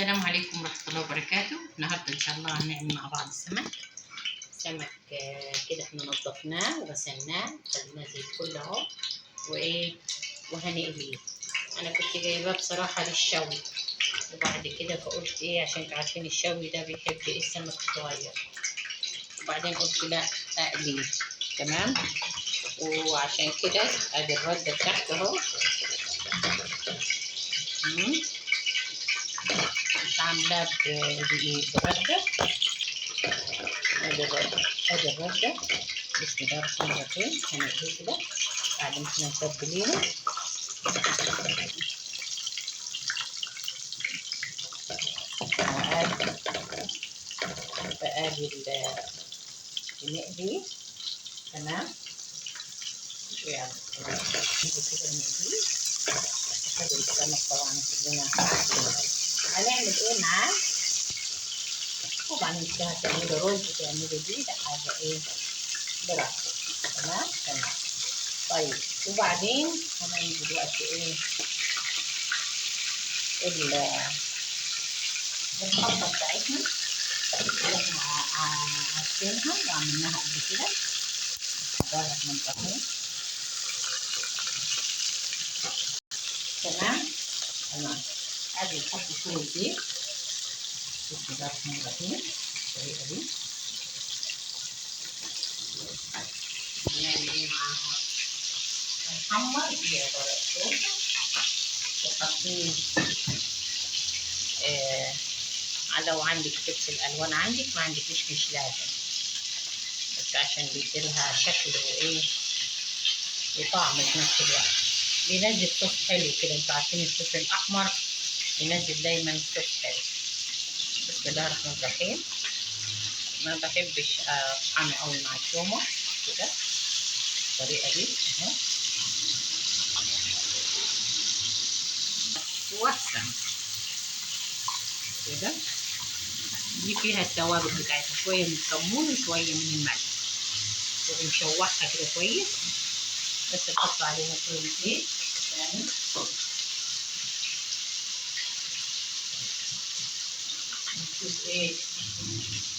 السلام عليكم ورحمة الله وبركاته. النهاردة إن شاء الله هنعمل مع بعض سمك كده احنا نضفناه وغسلناه خدناه زي الفل اهو وهنقليه. أنا كنت جايباه بصراحة للشوي، وبعد كده فقلت عشان انتوا عارفين الشوي ده بيحب السمك الصغير، وبعدين قلت لا أقليه. تمام. وعشان كده ادي الردة بتاعته اهو. مش عاملاه بردة. ادي الردة. بسم الله الرحمن الرحيم. هنقليه كده بعد ما احنا متبلينه. بقالي نقليه. تمام. يلا كده نقليه. هذا السمك طبعا كلنا عارفين. هنعمل معاه؟ طبعا انت هتعملي رز، تعملي دي، ده حاجة براحتك. تمام. طيب، وبعدين هنعمل دلوقتي الخلطة بتاعتنا اللي احنا عارفينها وعملناها قبل كده. الرحمن الرحيم. تمام. ادي نحط شوية زيت. بسم الله الرحمن الرحيم. بالطريقة دي هنعمل معاها؟ هنحمر فيها ورق وحاطين لو عندك فلفل الوان، عندك ما عندكش مش لازم، بس عشان بيديلها شكل وطعم في نفس الوقت. بينزل صوص حلو كده. انتوا عارفين الفلفل الاحمر بينزل دايما صوص حلو. بسم الله الرحمن الرحيم. ما بحبش اطحنه قوي مع التومه كده بالطريقه دي اهو. وسم كده. دي فيها التوابل بتاعتها، شويه من الكمون وشويه من الملح، ونشوحها كده كويس. بس نحط عليها شويه زيت تاني.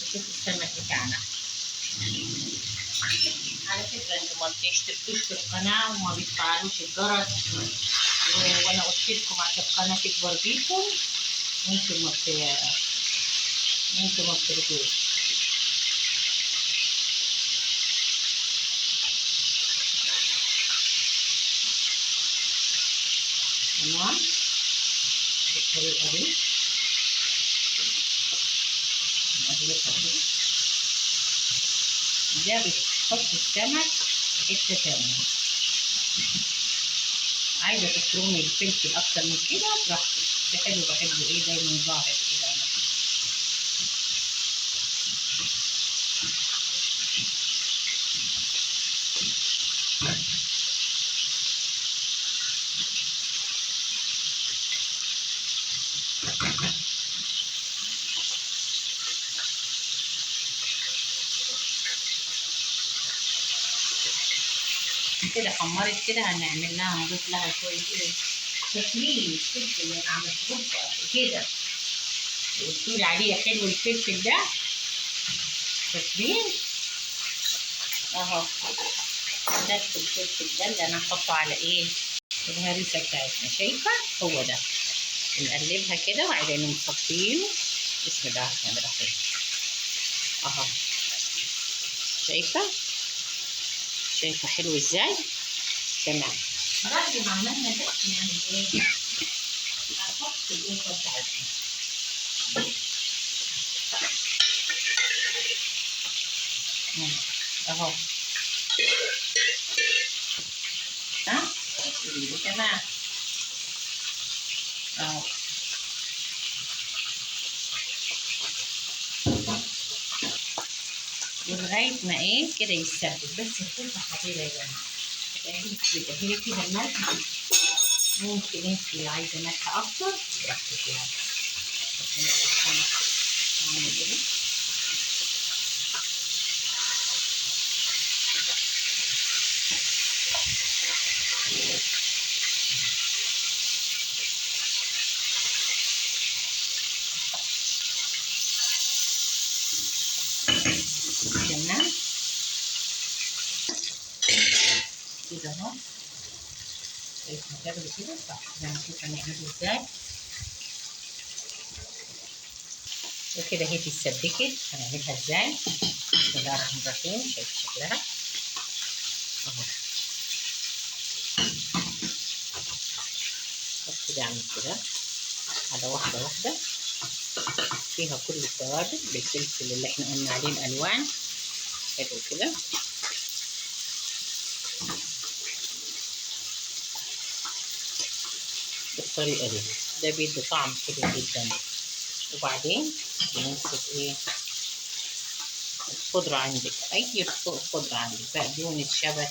نشوف السمك بتاعنا. على فكره انتوا ما بتشتركوش في القناه وما بتفعلوش الجرس، وانا قلت لكم عشان القناه تكبر بيكم ممكن ما بترجوش. تمام. بالطريقه دي نقلبها كده. ده بتحط السمك في حته تانيه. عايزه تفرمي الفلفل اكتر من كده براحتك. ده حلو، بحبه دايما ظاهر كده انا. كده حمرت كده، هنعمل لها نضيف لها شويه تسليم الفلفل اللي انا عملته قبل كده وقلتولي عليه حلو الفلفل ده تسليم اهو. ده الفلفل ده اللي انا هحطه على الهريسه بتاعتنا. شايفه؟ هو ده. نقلبها كده وبعدين نصفيه. بسم الله الرحمن الرحيم اهو. شايفه حلو ازاي؟ تمام. بعد ما عملنا ده نعمل هنحط القرفه بتاعتنا اهو. تمام اهو. لغايه ما كده يتسبك. بس الخلطه خطيره يا جماعه. هي كده الملح ممكن انت عايزه ملح اكتر براحتك يعني. كده اهو. شايفة هتاخده كده صح. نشوف هنعمله ازاي. وكده هي اتسبكت. هنعملها ازاي؟ بسم الله الرحمن الرحيم. شايف شكلها اهو. بس كده اعمل كده على واحدة واحدة، فيها كل التوابل بالفلفل اللي احنا قلنا عليه الالوان. حلو كده. بالطريقة دي ده بيدي طعم حلو جدا. وبعدين بنمسك ايه الخضرة عندك، اي خضرة عندك، بقدونس، شبت،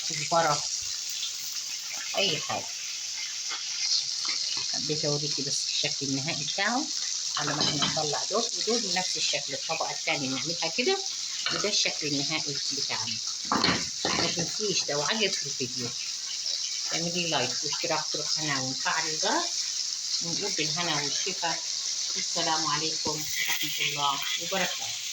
كزبرة، اي حاجة. حبيت اوريكي بس الشكل النهائي بتاعه على ما احنا نطلع دول ودول بنفس الشكل. الطبقة الثانية نعملها كده وده الشكل النهائي بتاعنا. ما تنسيش لو عجبك الفيديو اعملي لايك واشتراك في القناة وفعل الجرس، ونقول بالهنا والشفا. والسلام عليكم ورحمة الله وبركاته.